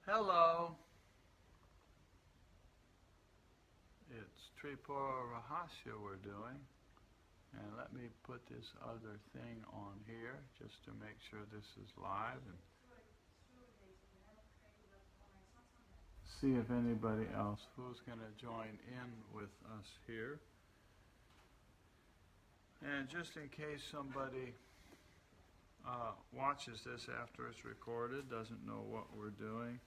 Hello, it's Tripura Rahasya we're doing, and let me put this other thing on here just to make sure this is live and see if anybody else who's going to join in with us here. And just in case somebody watches this after it's recorded, doesn't know what we're doing,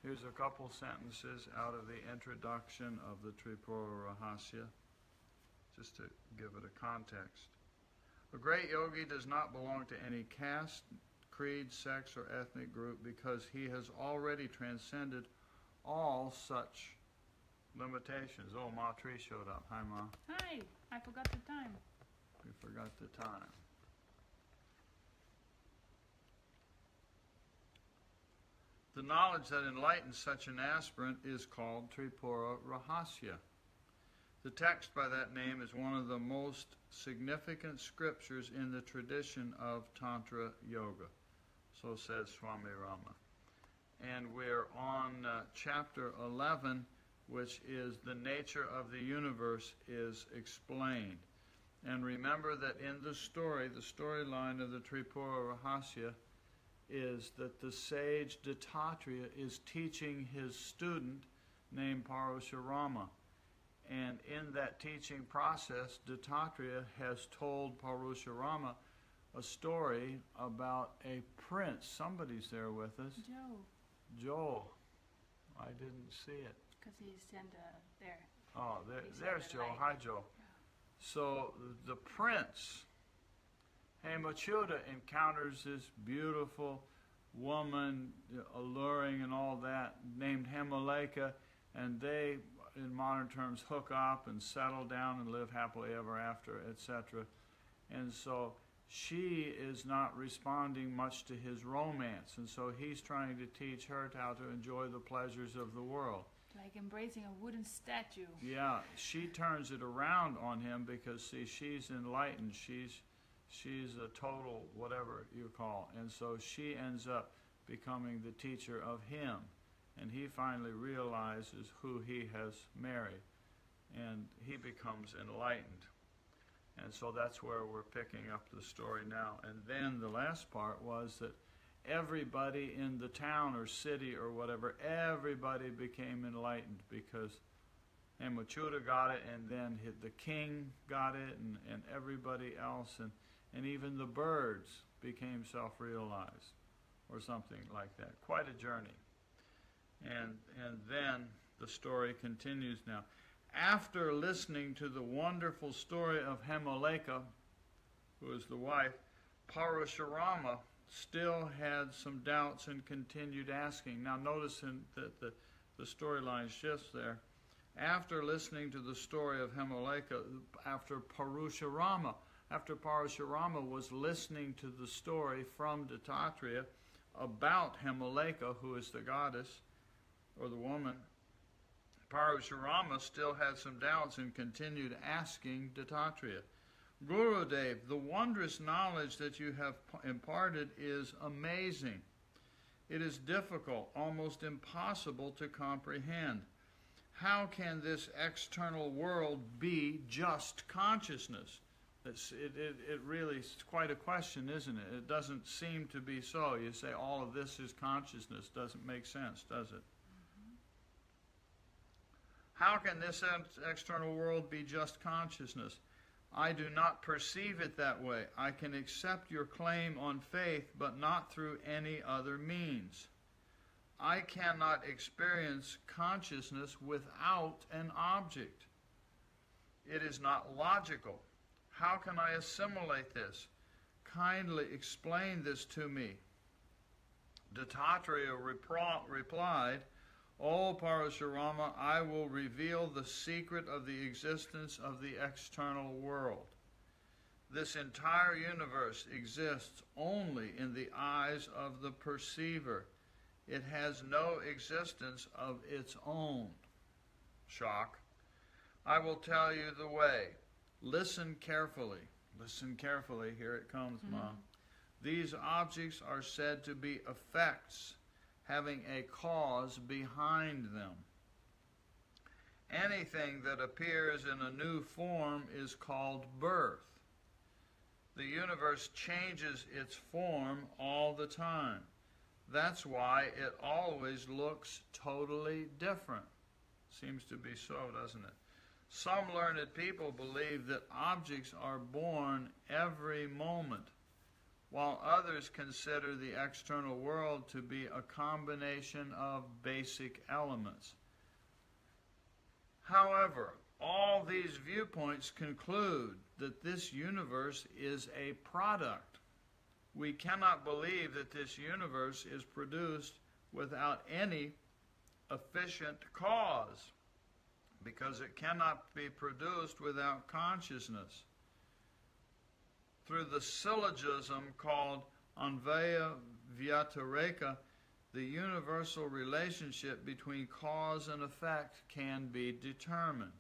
here's a couple sentences out of the introduction of the Tripura Rahasya, just to give it a context. A great yogi does not belong to any caste, creed, sex, or ethnic group because he has already transcended all such limitations. Oh, Ma Tree showed up. Hi, Ma. Hi, I forgot the time. We forgot the time. The knowledge that enlightens such an aspirant is called Tripura Rahasya. The text by that name is one of the most significant scriptures in the tradition of Tantra Yoga. So says Swami Rama. And we're on chapter 11, which is the nature of the universe is explained. And remember that in the storyline of the Tripura Rahasya, is that the sage Dattatreya is teaching his student named Parashurama. And in that teaching process, Dattatreya has told Parashurama a story about a prince. Somebody's there with us. Joe. Joe. I didn't see it. Because he's in there. Oh, there's Joe. Hi, Joe. Yeah. So the prince, Hemachyuta, encounters this beautiful woman, alluring and all that, named Hemaleka, and they, in modern terms, hook up and settle down and live happily ever after, etc. And so she is not responding much to his romance, and so he's trying to teach her how to enjoy the pleasures of the world. Like embracing a wooden statue. Yeah, she turns it around on him because, see, she's enlightened. She's a total whatever you call. And so she ends up becoming the teacher of him. And he finally realizes who he has married. And he becomes enlightened. And so that's where we're picking up the story now. And then the last part was that everybody in the town or city or whatever, everybody became enlightened because Hemachyuta got it, and then the king got it, and everybody else, and even the birds became self-realized or something like that. Quite a journey. And then the story continues now. After listening to the wonderful story of Hemaleka, who is the wife, Parashurama still had some doubts and continued asking. Now notice that the storyline's just there. After listening to the story of Hemaleka, after Parashurama was listening to the story from Dattatreya about Hemaleka, who is the goddess, or the woman, Parashurama still had some doubts and continued asking Dattatreya, Gurudev, the wondrous knowledge that you have imparted is amazing. It is difficult, almost impossible to comprehend. How can this external world be just consciousness? It really is quite a question, isn't it? It doesn't seem to be so. You say all of this is consciousness. Doesn't make sense, does it? How can this external world be just consciousness? I do not perceive it that way. I can accept your claim on faith, but not through any other means. I cannot experience consciousness without an object. It is not logical. How can I assimilate this? Kindly explain this to me. Dattatreya replied, O Parashurama, I will reveal the secret of the existence of the external world. This entire universe exists only in the eyes of the perceiver. It has no existence of its own. Shock. I will tell you the way. Listen carefully. Listen carefully. Here it comes, Mom. These objects are said to be effects, having a cause behind them. Anything that appears in a new form is called birth. The universe changes its form all the time. That's why it always looks totally different. Seems to be so, doesn't it? Some learned people believe that objects are born every moment, while others consider the external world to be a combination of basic elements. However, all these viewpoints conclude that this universe is a product. We cannot believe that this universe is produced without any efficient cause, because it cannot be produced without consciousness. Through the syllogism called Anvaya Vyatareka, the universal relationship between cause and effect can be determined.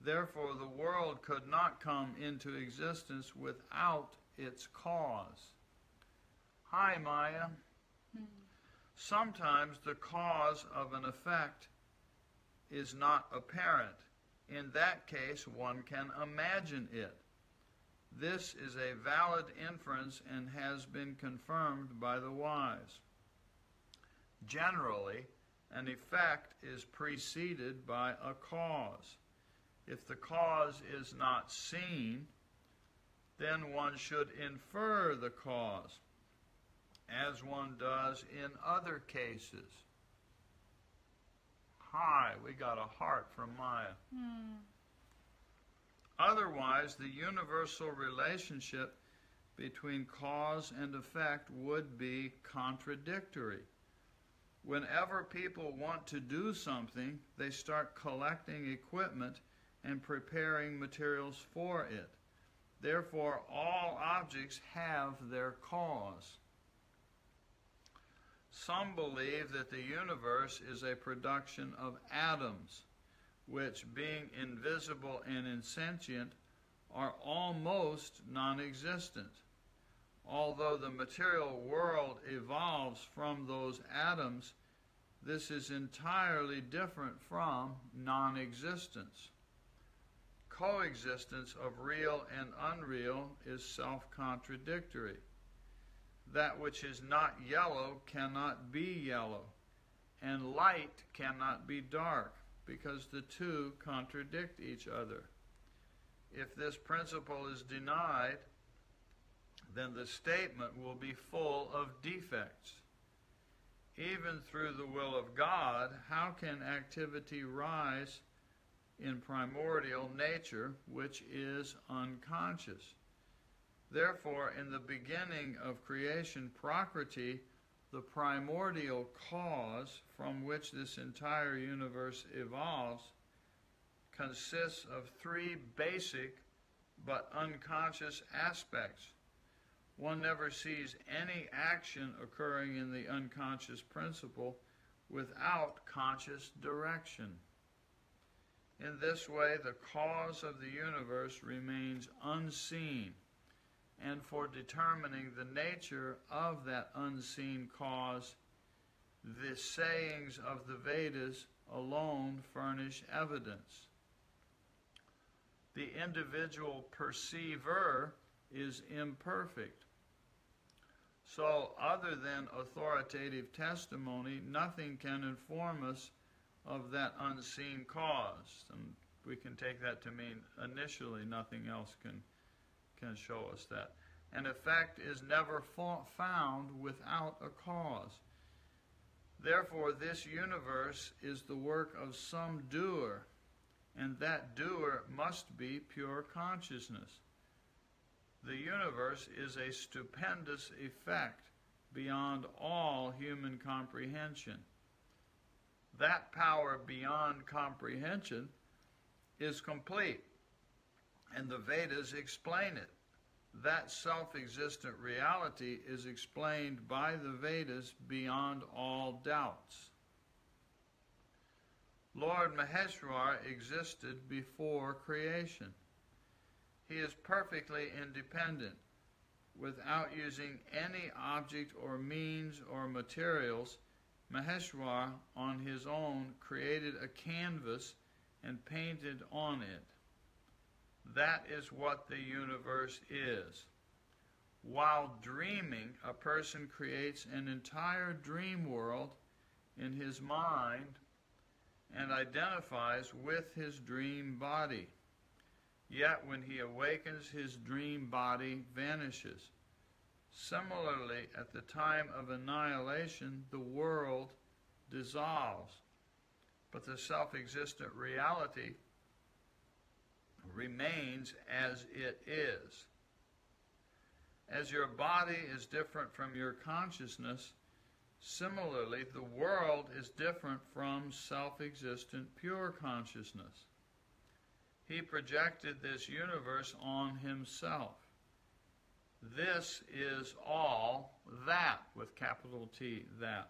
Therefore, the world could not come into existence without its cause. Hi, Maya. Sometimes the cause of an effect is not apparent. In that case, one can imagine it. This is a valid inference and has been confirmed by the wise. Generally, an effect is preceded by a cause. If the cause is not seen, then one should infer the cause, as one does in other cases. Hi, we got a heart from Maya. Otherwise, the universal relationship between cause and effect would be contradictory. Whenever people want to do something, they start collecting equipment and preparing materials for it. Therefore, all objects have their cause. Some believe that the universe is a production of atoms, which, being invisible and insentient, are almost non-existent. Although the material world evolves from those atoms, this is entirely different from non-existence. Coexistence of real and unreal is self-contradictory. That which is not yellow cannot be yellow, and light cannot be dark, because the two contradict each other. If this principle is denied, then the statement will be full of defects. Even through the will of God, how can activity rise in primordial nature, which is unconscious? Therefore, in the beginning of creation, Prakriti, the primordial cause from which this entire universe evolves, consists of three basic but unconscious aspects. One never sees any action occurring in the unconscious principle without conscious direction. In this way, the cause of the universe remains unseen, and for determining the nature of that unseen cause, the sayings of the Vedas alone furnish evidence. The individual perceiver is imperfect. So, other than authoritative testimony, nothing can inform us of that unseen cause. And we can take that to mean initially nothing else can show us that. An effect is never found without a cause. Therefore, this universe is the work of some doer, and that doer must be pure consciousness. The universe is a stupendous effect beyond all human comprehension. That power beyond comprehension is complete, and the Vedas explain it. That self-existent reality is explained by the Vedas beyond all doubts. Lord Maheshwar existed before creation. He is perfectly independent, without using any object or means or materials, Maheshwar on his own created a canvas and painted on it. That is what the universe is. While dreaming, a person creates an entire dream world in his mind and identifies with his dream body. Yet when he awakens, his dream body vanishes. Similarly, at the time of annihilation, the world dissolves, but the self-existent reality remains as it is. As your body is different from your consciousness, similarly, the world is different from self-existent pure consciousness. He projected this universe on himself. This is all that, with capital T, that.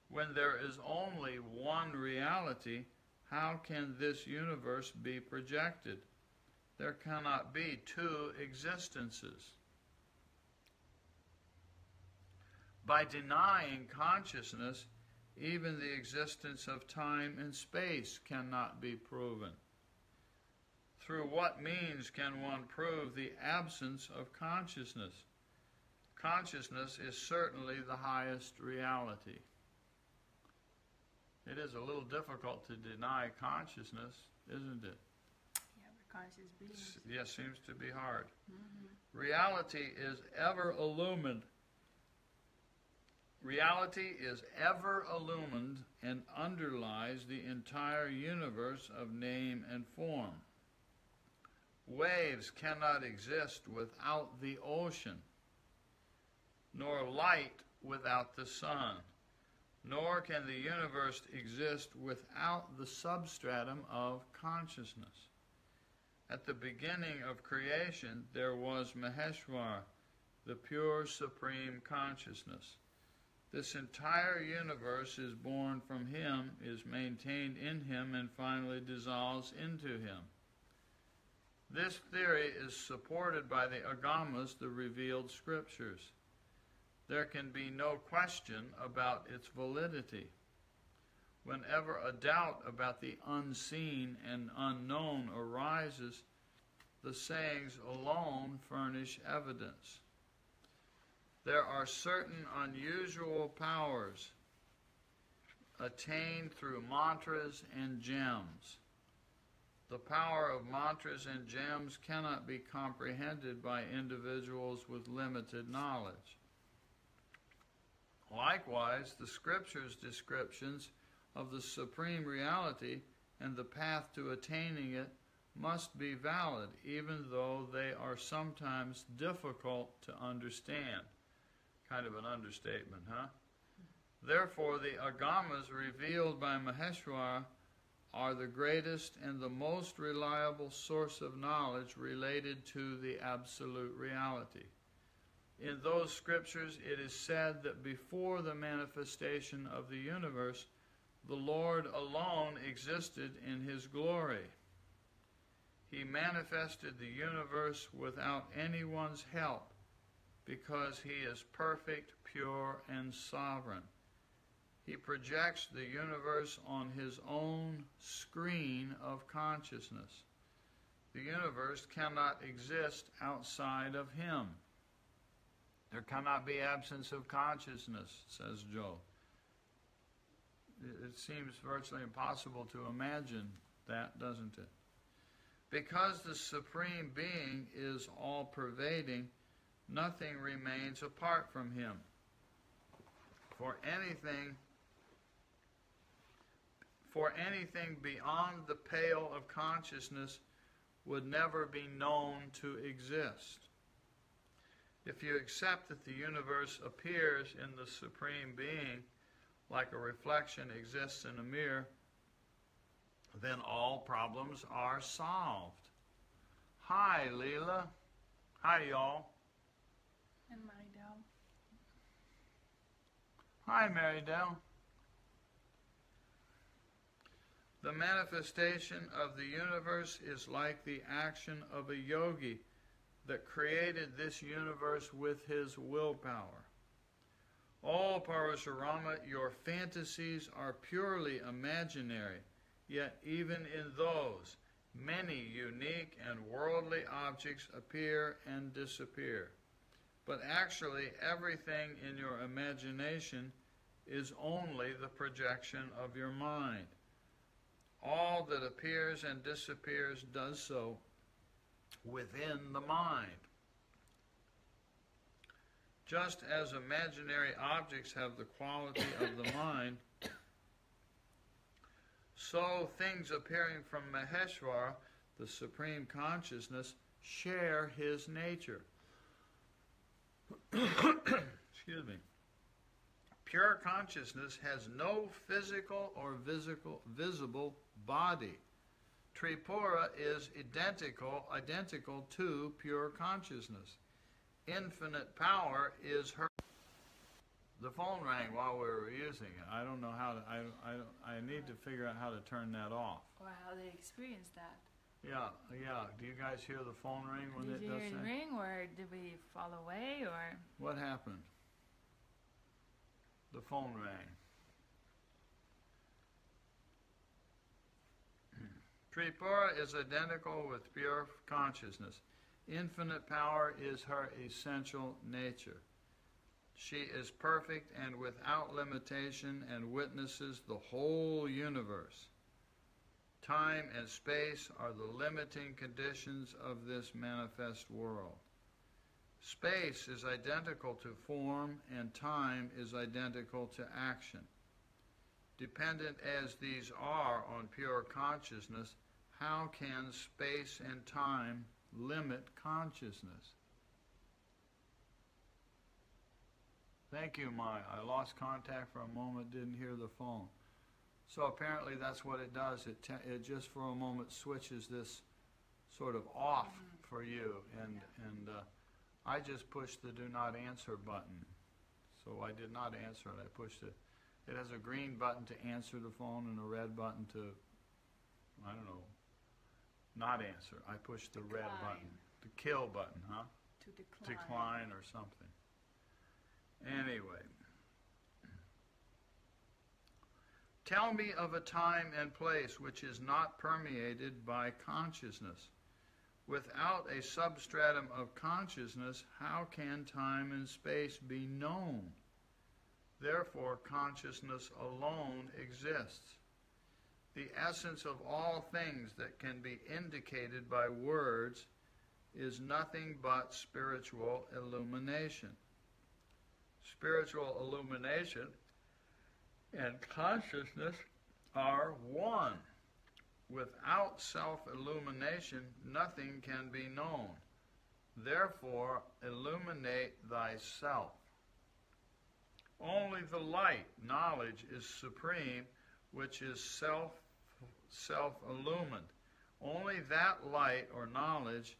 When there is only one reality, how can this universe be projected? There cannot be two existences. By denying consciousness, even the existence of time and space cannot be proven. Through what means can one prove the absence of consciousness? Consciousness is certainly the highest reality. It is a little difficult to deny consciousness, isn't it? Yeah, we're conscious beings. Yes, seems to be hard. Mm-hmm. Reality is ever illumined. Reality is ever illumined and underlies the entire universe of name and form. Waves cannot exist without the ocean, nor light without the sun, nor can the universe exist without the substratum of consciousness. At the beginning of creation, there was Maheshwar, the pure supreme consciousness. This entire universe is born from him, is maintained in him, and finally dissolves into him. This theory is supported by the Agamas, the revealed scriptures. There can be no question about its validity. Whenever a doubt about the unseen and unknown arises, the sayings alone furnish evidence. There are certain unusual powers attained through mantras and gems. The power of mantras and gems cannot be comprehended by individuals with limited knowledge. Likewise, the Scriptures' descriptions of the supreme reality and the path to attaining it must be valid, even though they are sometimes difficult to understand. Kind of an understatement, huh? Therefore, the Agamas revealed by Maheshwar are the greatest and the most reliable source of knowledge related to the absolute reality. In those scriptures, it is said that before the manifestation of the universe, the Lord alone existed in his glory. He manifested the universe without anyone's help because he is perfect, pure, and sovereign. He projects the universe on his own screen of consciousness. The universe cannot exist outside of him. There cannot be absence of consciousness, says Joe. It seems virtually impossible to imagine that, doesn't it? Because the Supreme Being is all-pervading, nothing remains apart from him. For anything beyond the pale of consciousness would never be known to exist. If you accept that the universe appears in the Supreme Being like a reflection exists in a mirror, then all problems are solved. Hi, Leela. Hi, y'all. And Marydell. Hi, Marydell. The manifestation of the universe is like the action of a yogi that created this universe with his willpower. O Parashurama, your fantasies are purely imaginary, yet even in those, many unique and worldly objects appear and disappear. But actually, everything in your imagination is only the projection of your mind. All that appears and disappears does so within the mind. Just as imaginary objects have the quality of the mind, so things appearing from Maheshwara, the Supreme Consciousness, share his nature. Excuse me. Pure consciousness has no physical or visible body. Tripura is identical to pure consciousness. Infinite power is her. The phone rang while we were using it. I don't know how to. I need to figure out how to turn that off. Or how they experience that. Yeah. Do you guys hear the phone ring when it does that? Did you hear it ring, or did we fall away, or? What happened? The phone rang. Tripura is identical with pure consciousness. Infinite power is her essential nature. She is perfect and without limitation and witnesses the whole universe. Time and space are the limiting conditions of this manifest world. Space is identical to form and time is identical to action. Dependent as these are on pure consciousness, how can space and time limit consciousness? Thank you, Maya. I lost contact for a moment, didn't hear the phone. So apparently that's what it does. It just for a moment switches this sort of off for you. And I just pushed the do not answer button. So I did not answer it. I pushed it. It has a green button to answer the phone and a red button to, I don't know, not answer. I pushed the red button. The kill button, huh? To decline. Decline or something. Anyway. Tell me of a time and place which is not permeated by consciousness. Without a substratum of consciousness, how can time and space be known? Therefore, consciousness alone exists. The essence of all things that can be indicated by words is nothing but spiritual illumination. Spiritual illumination and consciousness are one. Without self-illumination, nothing can be known. Therefore, illuminate thyself. Only the light, knowledge, is supreme, which is self-illumined. Only that light or knowledge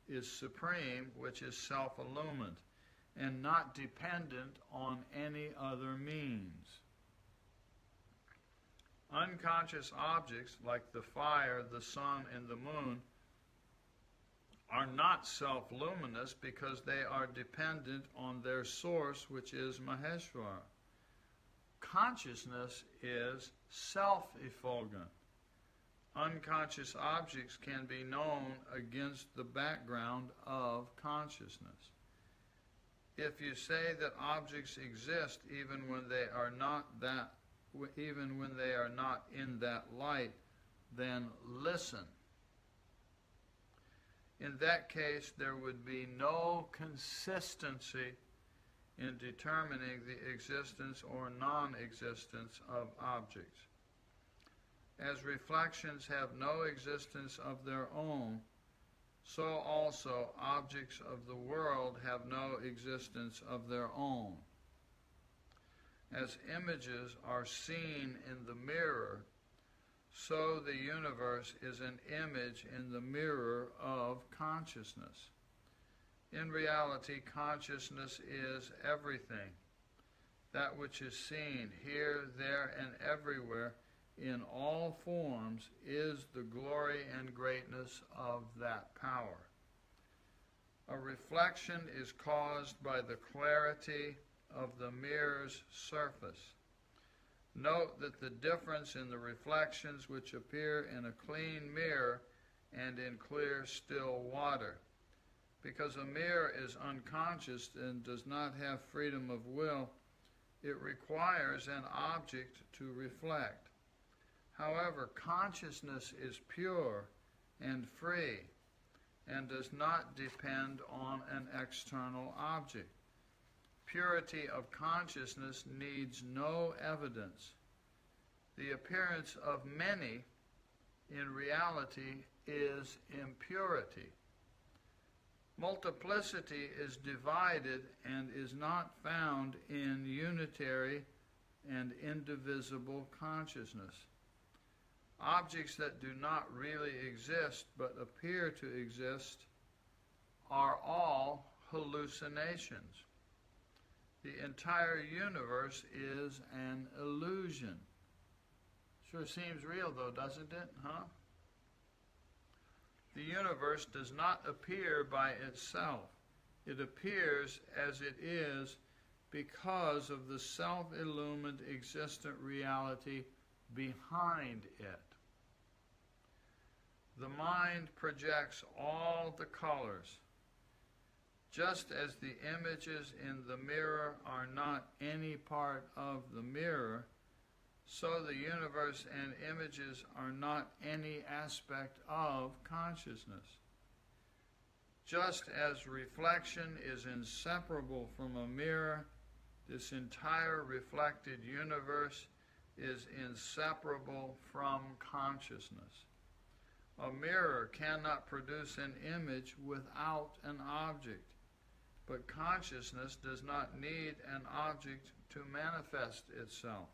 is supreme, which is self-illumined, and not dependent on any other means. Unconscious objects like the fire, the sun, and the moon are not self-luminous because they are dependent on their source, which is Maheshwara. Consciousness is self-effulgent. Unconscious objects can be known against the background of consciousness. If you say that objects exist even when they are not in that light, then listen. In that case, there would be no consistency in determining the existence or non-existence of objects. As reflections have no existence of their own, so also objects of the world have no existence of their own. As images are seen in the mirror, so the universe is an image in the mirror of consciousness. In reality, consciousness is everything. That which is seen here, there, and everywhere in all forms is the glory and greatness of that power. A reflection is caused by the clarity of the mirror's surface. Note that the difference in the reflections which appear in a clean mirror and in clear, still water. Because a mirror is unconscious and does not have freedom of will, it requires an object to reflect. However, consciousness is pure and free and does not depend on an external object. Purity of consciousness needs no evidence. The appearance of many in reality is impurity. Multiplicity is divided and is not found in unitary and indivisible consciousness. Objects that do not really exist but appear to exist are all hallucinations. The entire universe is an illusion. Sure seems real though, doesn't it? Huh? The universe does not appear by itself. It appears as it is because of the self-illumined existent reality behind it. The mind projects all the colors. Just as the images in the mirror are not any part of the mirror, so the universe and images are not any aspect of consciousness. Just as reflection is inseparable from a mirror, this entire reflected universe is inseparable from consciousness. A mirror cannot produce an image without an object, but consciousness does not need an object to manifest itself.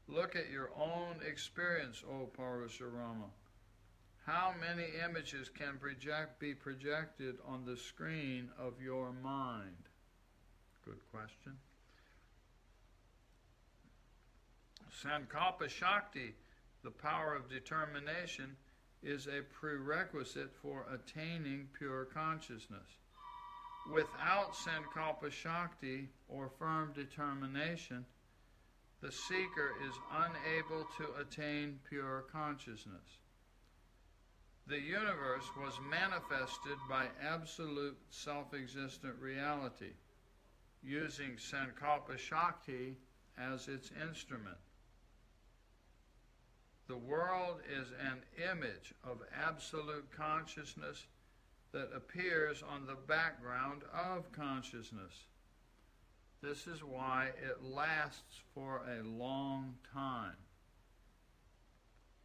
Look at your own experience, O Parashurama. How many images can be projected on the screen of your mind? Good question. Sankalpa Shakti, the power of determination, is a prerequisite for attaining pure consciousness. Without Sankalpa Shakti, or firm determination, the seeker is unable to attain pure consciousness. The universe was manifested by absolute self-existent reality, using Sankalpa Shakti as its instrument. The world is an image of absolute consciousness that appears on the background of consciousness. This is why it lasts for a long time.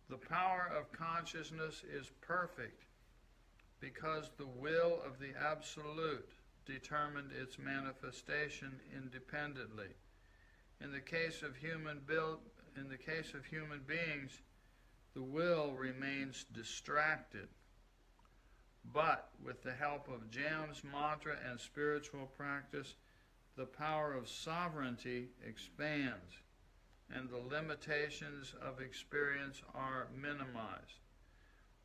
The power of consciousness is perfect because the will of the Absolute determined its manifestation independently. In the case of human beings, the will remains distracted. But with the help of jams, mantra, and spiritual practice, the power of sovereignty expands, and the limitations of experience are minimized.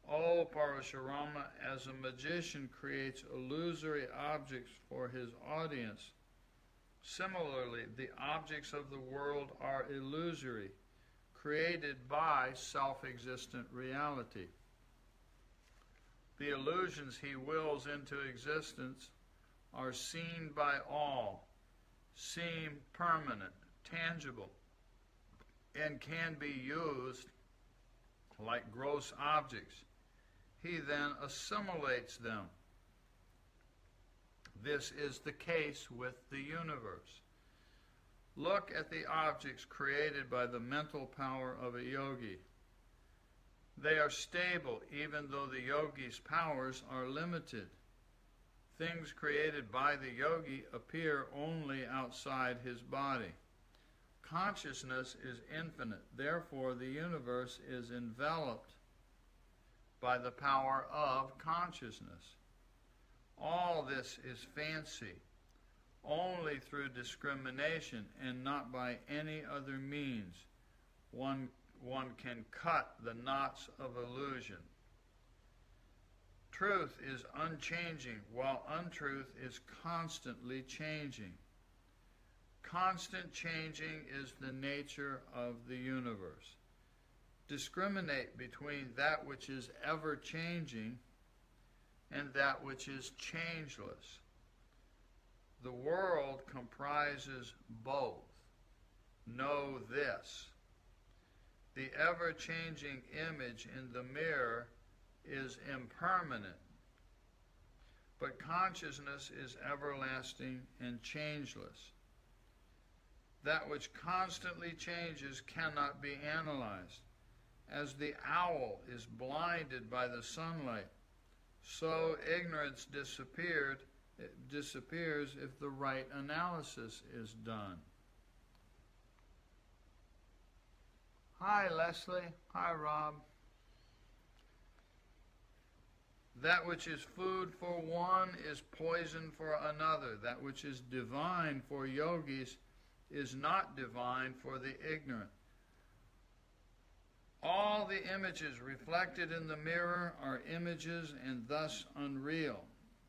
O Parashurama, as a magician creates illusory objects for his audience, similarly, the objects of the world are illusory, created by self-existent reality. The illusions he wills into existence are seen by all, seem permanent, tangible, and can be used like gross objects. He then assimilates them. This is the case with the universe. Look at the objects created by the mental power of a yogi. They are stable even though the yogi's powers are limited. Things created by the yogi appear only outside his body. Consciousness is infinite, therefore the universe is enveloped by the power of consciousness. All this is fancy. Only through discrimination and not by any other means one can cut the knots of illusion. Truth is unchanging, while untruth is constantly changing. constant changing is the nature of the universe. Discriminate between that which is ever changing and that which is changeless. The world comprises both. Know this. The ever-changing image in the mirror is impermanent, but consciousness is everlasting and changeless. That which constantly changes cannot be analyzed. As the owl is blinded by the sunlight, so ignorance disappears if the right analysis is done. Hi, Leslie. Hi, Rob. That which is food for one is poison for another. That which is divine for yogis is not divine for the ignorant. All the images reflected in the mirror are images and thus unreal.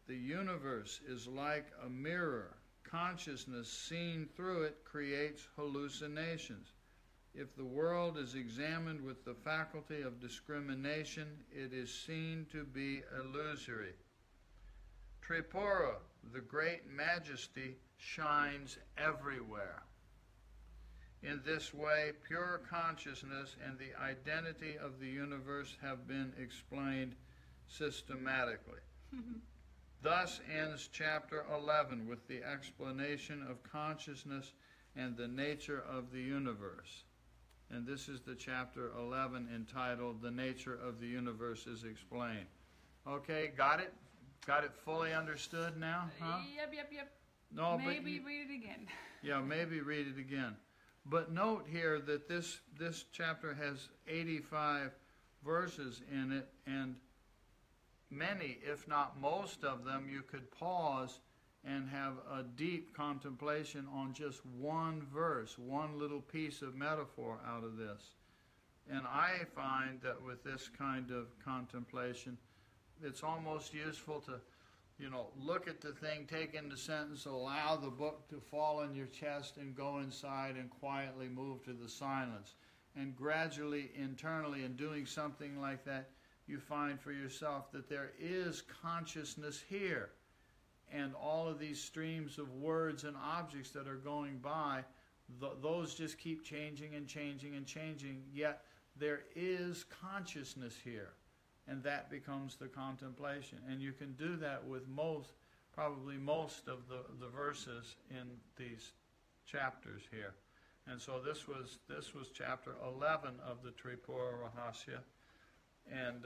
The universe is like a mirror. Consciousness seen through it creates hallucinations. If the world is examined with the faculty of discrimination, it is seen to be illusory. Tripura, the great majesty, shines everywhere. In this way, pure consciousness and the identity of the universe have been explained systematically. Thus ends chapter 11 with the explanation of consciousness and the nature of the universe. And this is the chapter 11 entitled, The Nature of the Universe is Explained. Okay, got it? Got it fully understood now? Huh? Yep. No, maybe read it again. Yeah, maybe read it again. But note here that this chapter has 85 verses in it, and many, if not most of them, you could pause and have a deep contemplation on just one verse, one little piece of metaphor out of this. And I find that with this kind of contemplation, it's almost useful to, look at the thing, take in the sentence, allow the book to fall in your chest and go inside and quietly move to the silence. And gradually, internally, in doing something like that, you find for yourself that there is consciousness here. And all of these streams of words and objects that are going by, those just keep changing and changing and changing, yet there is consciousness here. And that becomes the contemplation. And you can do that with probably most of the verses in these chapters here. And so this was chapter 11 of the Tripura Rahasya. And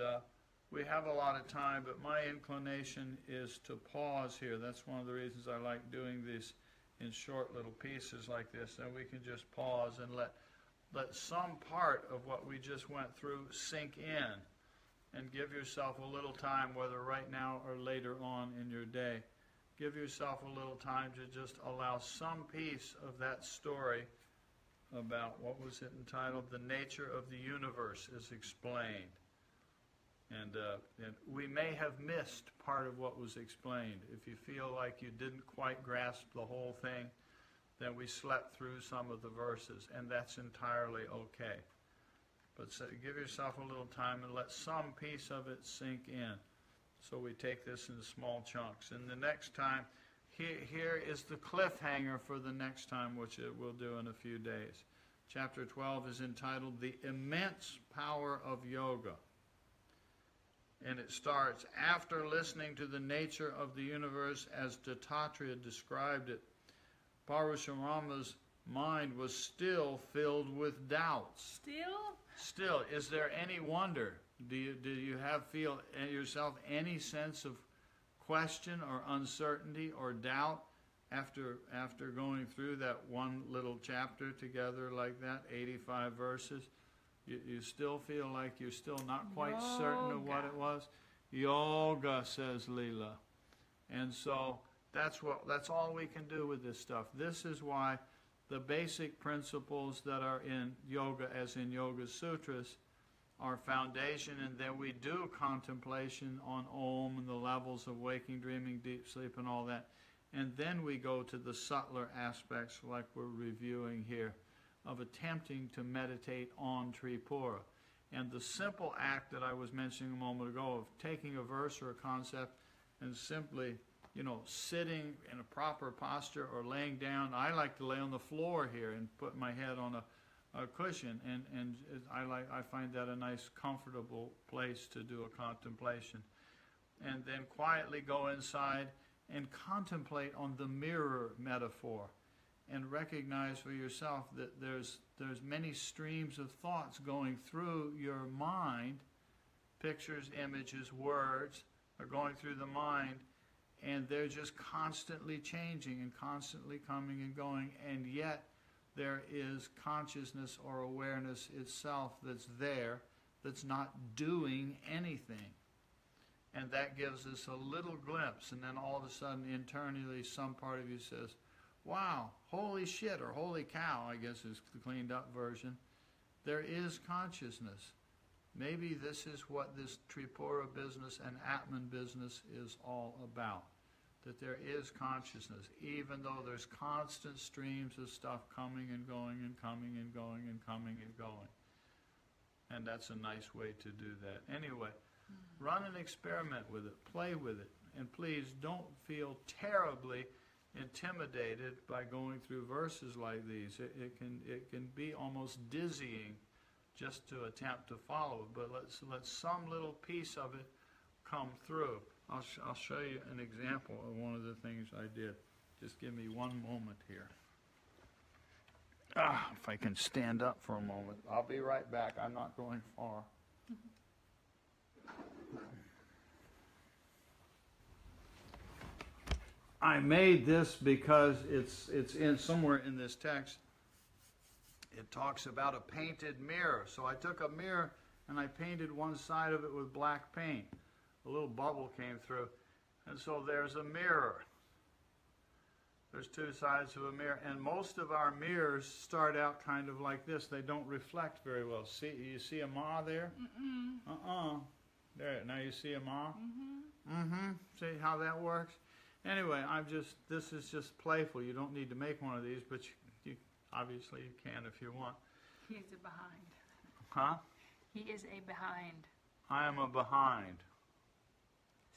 we have a lot of time, but my inclination is to pause here. That's one of the reasons I like doing these in short little pieces like this. And we can just pause and let some part of what we just went through sink in. And give yourself a little time, whether right now or later on in your day. Give yourself a little time to just allow some piece of that story about, what was it entitled? The Nature of the Universe is Explained. And we may have missed part of what was explained. If you feel like you didn't quite grasp the whole thing, then we slept through some of the verses, and that's entirely okay. But give yourself a little time and let some piece of it sink in. So we take this in small chunks. And the next time, here is the cliffhanger for the next time, which we'll do in a few days. Chapter 12 is entitled The Immense Power of Yoga. And it starts, after listening to the nature of the universe as Dattatreya described it, Parashurama's mind was still filled with doubts. Still, is there any wonder? Do you feel yourself any sense of question or uncertainty or doubt after going through that one little chapter together like that, 85 verses? You still feel like you're still not quite certain of what it was? Yoga, says Leela. And so that's all we can do with this stuff. This is why the basic principles that are in yoga, as in Yoga Sutras, are foundation, and then we do contemplation on Om and the levels of waking, dreaming, deep sleep, and all that. And then we go to the subtler aspects like we're reviewing here of attempting to meditate on Tripura. And the simple act that I was mentioning a moment ago of taking a verse or a concept and simply, sitting in a proper posture or laying down. I like to lay on the floor here and put my head on a cushion, and I find that a nice, comfortable place to do a contemplation. And then quietly go inside and contemplate on the mirror metaphor, and recognize for yourself that there's many streams of thoughts going through your mind. Pictures, images, words are going through the mind, and they're just constantly changing and constantly coming and going, and yet there is consciousness or awareness itself that's there, that's not doing anything. And that gives us a little glimpse, and then all of a sudden internally some part of you says, wow, holy shit, or holy cow, I guess is the cleaned up version. There is consciousness. Maybe this is what this Tripura business and Atman business is all about. That there is consciousness, even though there's constant streams of stuff coming and going and coming and going and coming and going. And that's a nice way to do that. Anyway, run an experiment with it, play with it, and please don't feel terribly intimidated by going through verses like these. It can be almost dizzying just to attempt to follow, but let some little piece of it come through. I'll show you an example of one of the things I did. Just give me one moment here. If I can stand up for a moment. I'll be right back. I'm not going far. I made this because it's in somewhere in this text. It talks about a painted mirror. So I took a mirror and I painted one side of it with black paint. A little bubble came through. And so there's a mirror. There's two sides of a mirror. And most of our mirrors start out kind of like this. They don't reflect very well. See, you see a ma there? Mm-mm. There. Now you see a ma? Mm-hmm. See how that works? Anyway, this is just playful. You don't need to make one of these, but you obviously you can if you want. He is a behind. Huh? He is a behind. I am a behind.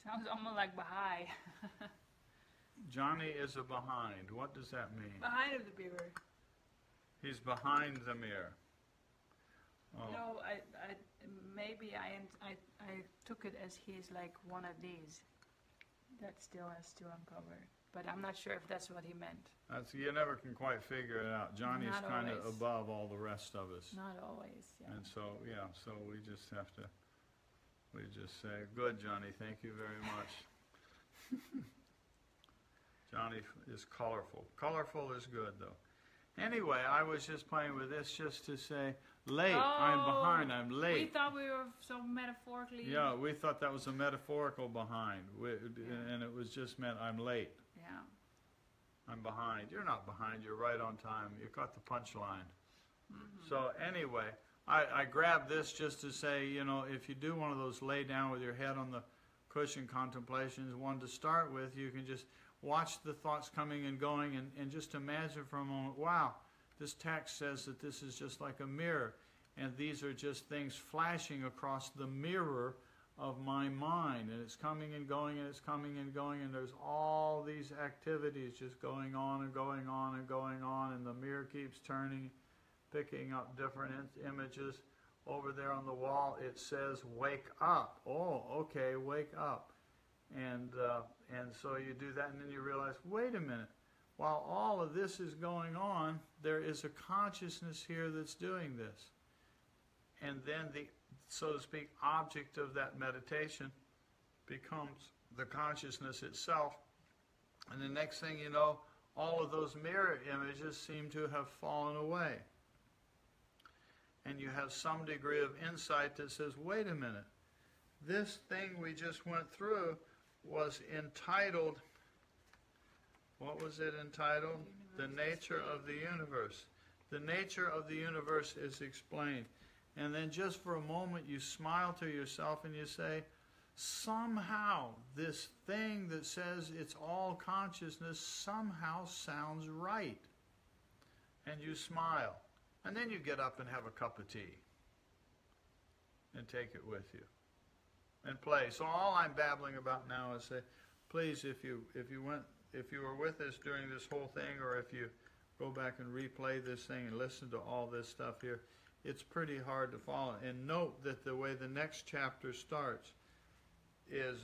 Sounds almost like Baha'i. Johnny is a behind. What does that mean? Behind of the mirror. He's behind the mirror. Oh. No, maybe I took it as he's like one of these. That still has to uncover. But I'm not sure if that's what he meant. You never can quite figure it out. Johnny's kind of always. above all the rest of us. Not always, yeah. And so we just have to, we just say, good, Johnny, thank you very much. Johnny is colorful. Colorful is good, though. Anyway, I was just playing with this just to say, late, I'm behind, I'm late. We thought we were so metaphorically... Yeah, we thought that was a metaphorical behind, and it was just meant I'm late. Yeah. I'm behind. You're not behind, you're right on time. You caught the punchline. So anyway, I grabbed this just to say, if you do one of those lay down with your head on the cushion contemplations, one to start with, you can just watch the thoughts coming and going and just imagine for a moment, wow, this text says that this is just like a mirror, and these are just things flashing across the mirror of my mind, and it's coming and going, and it's coming and going, and there's all these activities just going on and going on and going on, and the mirror keeps turning, picking up different images. Over there on the wall it says, wake up. Oh, okay, wake up. And so you do that, and then you realize, wait a minute, while all of this is going on, there is a consciousness here that's doing this. And then the, so to speak, object of that meditation becomes the consciousness itself. And the next thing you know, all of those mirror images seem to have fallen away. And you have some degree of insight that says, wait a minute, this thing we just went through was entitled, what was it entitled? The nature of the universe. The nature of the universe is explained. And then just for a moment you smile to yourself and you say, somehow this thing that says it's all consciousness somehow sounds right. And you smile. And then you get up and have a cup of tea. And take it with you. And play. So all I'm babbling about now is say, please, if you were with us during this whole thing, or if you go back and replay this thing and listen to all this stuff here, it's pretty hard to follow. And note that the way the next chapter starts is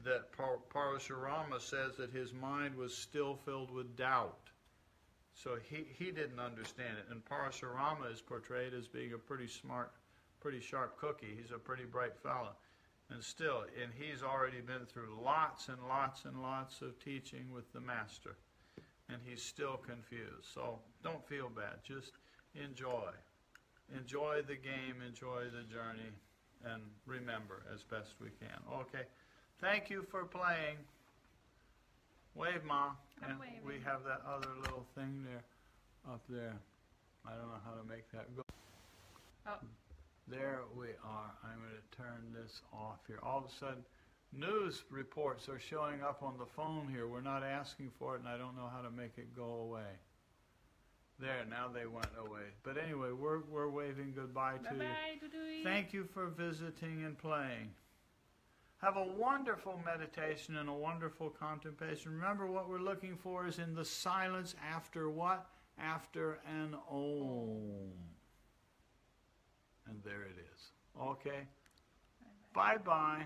that Parashurama says that his mind was still filled with doubt. So he didn't understand it. And Parashurama is portrayed as being a pretty smart, pretty sharp cookie. He's a pretty bright fellow. And still, and he's already been through lots and lots and lots of teaching with the Master. And he's still confused. So don't feel bad. Just enjoy. Enjoy the game, enjoy the journey, and remember as best we can. Okay. Thank you for playing. Wave, Ma. And we have that other little thing there, up there. I don't know how to make that go. Oh. There we are. I'm going to turn this off here. All of a sudden, news reports are showing up on the phone here. We're not asking for it, and I don't know how to make it go away. There, now they went away. But anyway, we're waving goodbye to you. Thank you for visiting and playing. Have a wonderful meditation and a wonderful contemplation. Remember, what we're looking for is in the silence after what? After an Om. And there it is. Okay? Bye-bye.